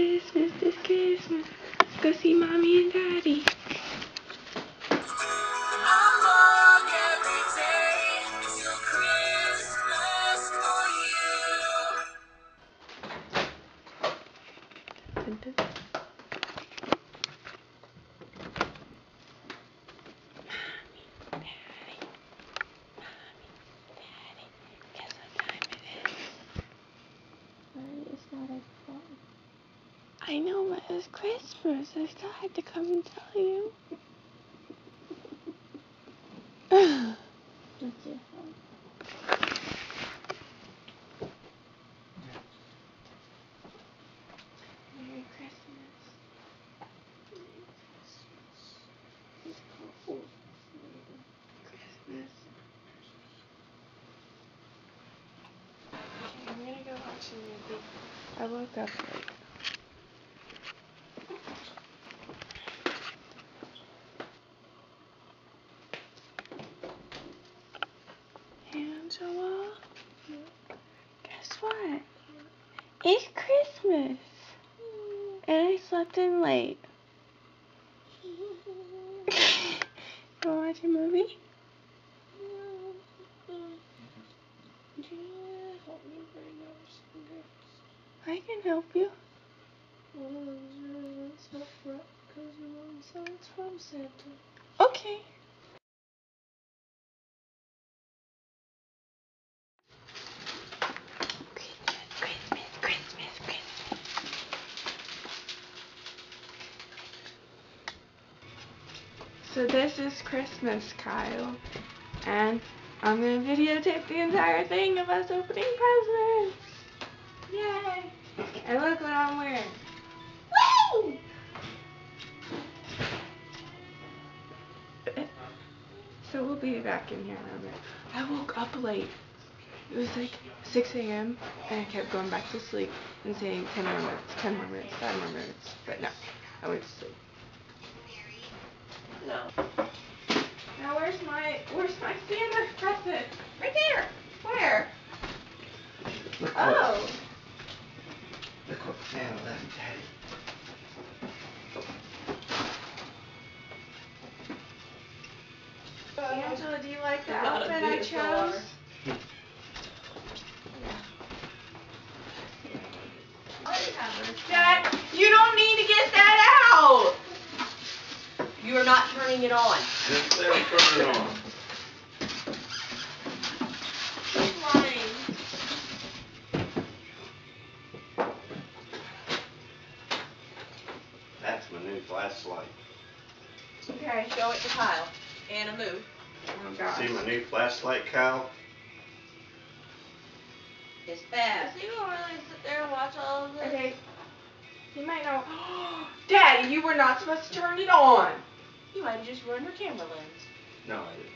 Christmas this Christmas. Let's go see Mommy and Daddy. I know, but it's Christmas. I still had to come and tell you. That's your fault. Merry Christmas. It's cold. Christmas. Okay, I'm gonna go watch a movie. I woke up late. Angela, guess what? It's Christmas, and I slept in late. You wanna watch a movie? I can help you. It's from Santa. Okay. Christmas. So this is Christmas, Kyle, and I'm gonna videotape the entire thing of us opening presents. Yay! And look what I'm wearing. Woo! So we'll be back in here in a minute. I woke up late. It was like 6 a.m. and I kept going back to sleep and saying 10 more minutes, 5 more minutes. But no, I went to sleep. No. Now where's my Santa present? Right there. Where? Oh. Look what Santa left Daddy. Angela, do you like the outfit I chose? Dad, you don't need to get that out! You are not turning it on. Just there, turn it on. Keep lying. That's my new flashlight. Okay. Show it to Kyle. Anna, move. Oh gosh. See my new flashlight, Kyle? It's fast. Is he gonna really sit there and watch all of this? Okay. You might know. Daddy, you were not supposed to turn it on. You might have just ruined your camera lens. No, I didn't.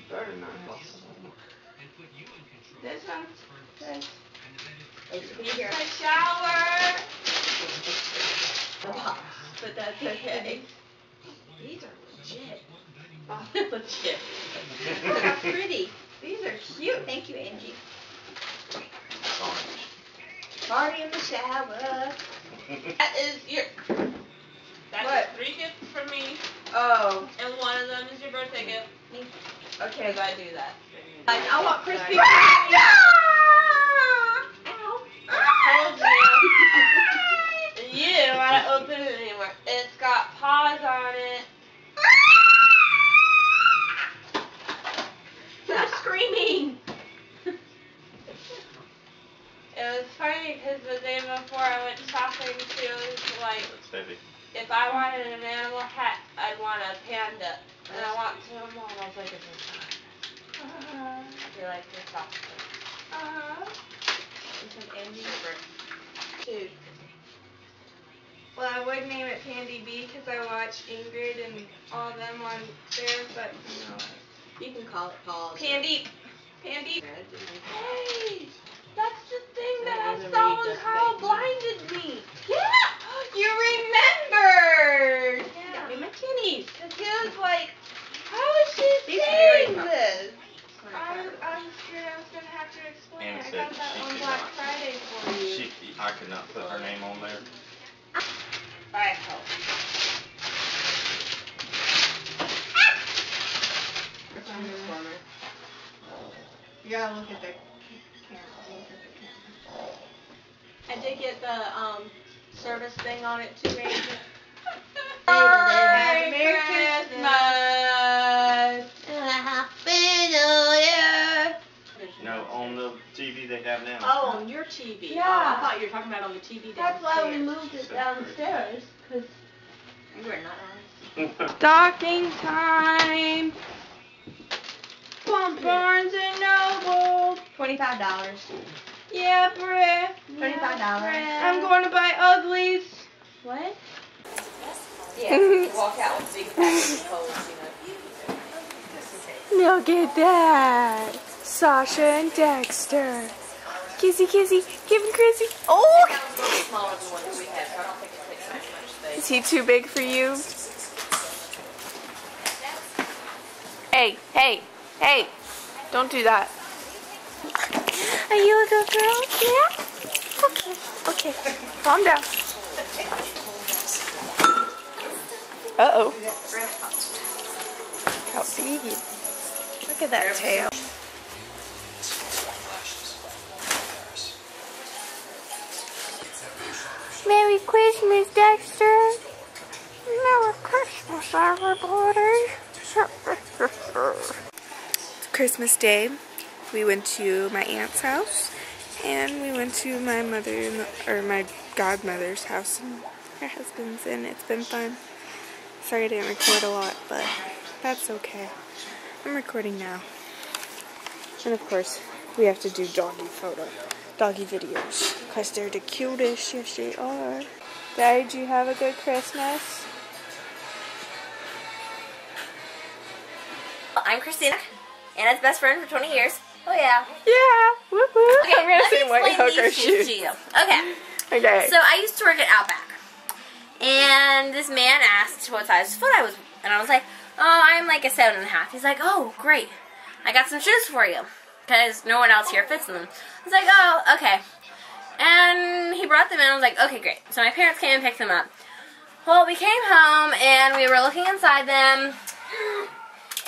Better not have. This one. This. Can you hear My it? shower. The box. But that's okay. These are legit. Oh, Legit. Look how pretty. these are cute. Thank you, Angie. Orange. Party in the shower. That is your. That's What? 3 gifts from me, Oh, and one of them is your birthday gift. okay. Because I do that. I want crispy. I told you. And you didn't want to open it anymore. It's got paws on it. Stop screaming. It was funny because the day before I went shopping, she was like, That's heavy. if I wanted an animal hat, I'd want a panda. And I want to them all. I was like, it's fine. You're like, you're soft. It's an Angie bird. Dude. Well, I would name it Pandy B because I watch Ingrid and all them on there, but no. You can call it Paul. Pandy. Hey, that's the thing that I saw when Kyle blinded me. Yeah, you remembered. Yeah. Got me my tinnies. Cause he was like, how is she These are very saying comfortable. this? I was scared I was gonna have to explain. Anna I said got that she on could Black not. Friday for you. I could not put her name on there. I hope. You gotta look at the camera. Look at the camera. I did get the service thing on it too, Angel. Merry No, on the TV they have now. Oh, on your TV. Yeah. Oh, I thought you were talking about on the TV downstairs. That's why we moved it downstairs. Cause You were not on. stocking time. Barnes and Noble. $25. Yeah, Britt. $25. I'm going to buy uglies. What? Yeah, you walk out with a big package of coals, you know. Look at that. Sasha and Dexter. Kissy, kissy. Give him Chrissy. Oh! That was a little smaller than the one that we had, so I don't think it takes up much space. Is he too big for you? Hey, hey, hey. Don't do that. Are you a good girl? Yeah? Okay. Okay. Calm down. Uh-oh. How big. Look at that tail. Merry Christmas, Dexter. Merry Christmas, everybody. It's Christmas Day. We went to my aunt's house, and we went to my mother, or my godmother's house, and her husband's, and it's been fun. Sorry I didn't record a lot, but that's okay. I'm recording now. And of course, we have to do doggy videos, because they're the cutest, yes they are. Daddy, did you have a good Christmas? I'm Christina, Anna's best friend for 20 years. Oh yeah. Yeah! Woohoo! Okay, I'm gonna let me see white explain hooker these shoes to shoes. you. Okay. Okay. So I used to work at Outback, and this man asked what size foot I was, and I was like, oh, I'm like a 7.5. He's like, oh, great. I got some shoes for you, because no one else here fits in them. I was like, oh, okay. And he brought them in, and I was like, okay, great. So my parents came and picked them up. Well, we came home, and we were looking inside them,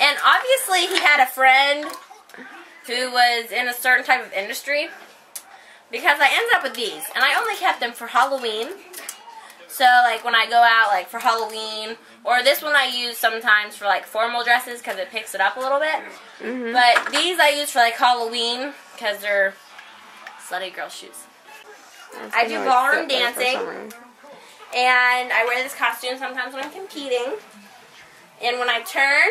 and obviously he had a friend who was in a certain type of industry, because I ended up with these, and I only kept them for Halloween. So, like, when I go out, like, for Halloween, or this one I use sometimes for, like, formal dresses, because it picks it up a little bit. Mm-hmm. But these I use for, like, Halloween, because they're slutty girl shoes. I do ballroom dancing, and I wear this costume sometimes when I'm competing. And when I turn,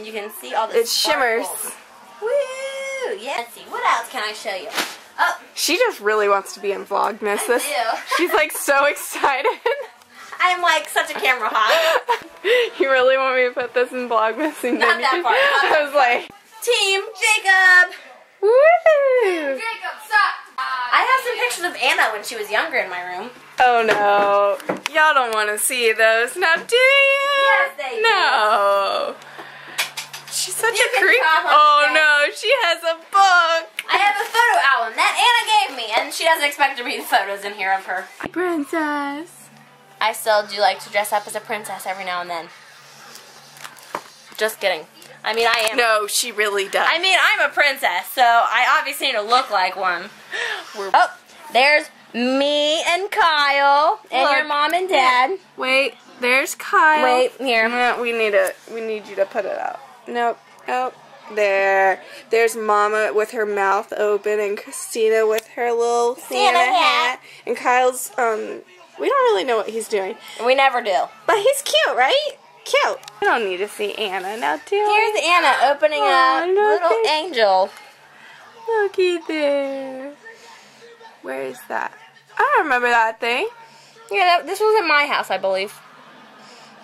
you can see all this It shimmers. sparkles. Woo! Yeah. Let's see, what else can I show you? Oh, She just really wants to be in Vlogmas. I do. She's like so excited. I'm like such a camera hot. You really want me to put this in Vlogmas? And Not then that you- part, not that I was like, Team Jacob! woo! Jacob, stop! I have some pictures of Anna when she was younger in my room. Oh no. Y'all don't want to see those now, do you? Yes, they do. No. She's such You a can creep. tell her Oh that. no, she has a book. I have a photo album that Anna gave me, and she doesn't expect to read photos in here of her. Princess. I still do like to dress up as a princess every now and then. Just kidding. I mean, I am. No, she really does. I mean, I'm a princess, so I obviously need to look like one. Oh, there's me and Kyle and Look. your mom and dad. Wait, there's Kyle. Wait, here. No, we need you to put it out. Nope. Nope. There. There's Mama with her mouth open and Christina with her little Santa hat. And Kyle's we don't really know what he's doing. We never do. But he's cute, right? Cute. I don't need to see Anna now, do I? Here's Anna opening Aw, up look Little at- Angel. Looky there. Where is that? I don't remember that thing. Yeah, this was at my house, I believe.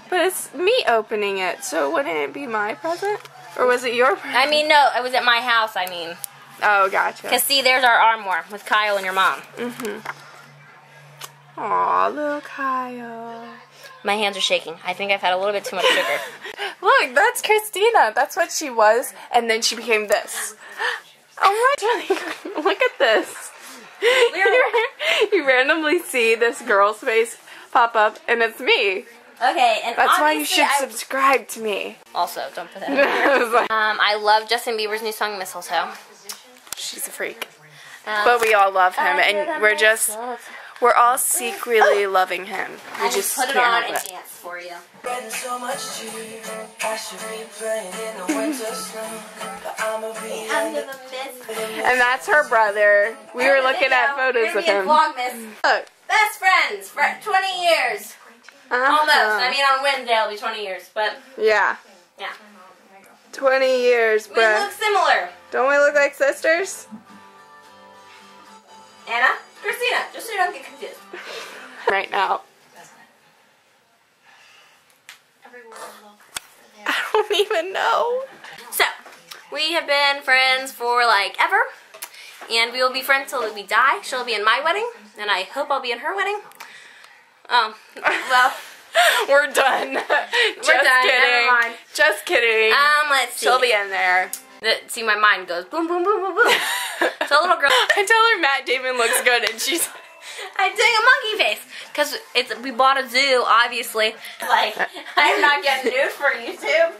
But it's me opening it, so wouldn't it be my present? Or was it your present? I mean, no, it was at my house, I mean. Oh, gotcha. Because, see, there's our armoire with Kyle and your mom. Mm-hmm. Aw, little Kyle. My hands are shaking. I think I've had a little bit too much sugar. Look, that's Christina. That's what she was, and then she became this. Oh my, look at this. You randomly see this girl's face pop up, and it's me. Okay, and That's why you obviously should subscribe to me. Also, don't put that in there. I love Justin Bieber's new song, Mistletoe. She's a freak. But we all love him, and we're all secretly loving him. We I just put it can't on help and it. dance for you. So much cheer. I should be playing in the winter snow, but I'ma be Under the mist. And that's her brother. We were looking at photos of him. Vlogmas. Look. Best friends for 20 years. Almost. I mean, on Wednesday it'll be 20 years, but Yeah. yeah. 20 years, We bruh. look similar. Don't we look like sisters? Anna, Christina, just so you don't get confused. Right now. I don't even know. So, we have been friends for like ever, and we will be friends till we die. She'll be in my wedding, and I hope I'll be in her wedding. Well, We're done. Just done, kidding. never mind. Just kidding. let's see. She'll be in there. See, my mind goes boom, boom, boom, boom, boom. So, little girl. I tell her Matt Damon looks good, and she's I'm doing a monkey face because we bought a zoo, obviously. Like, I'm not getting nude for YouTube.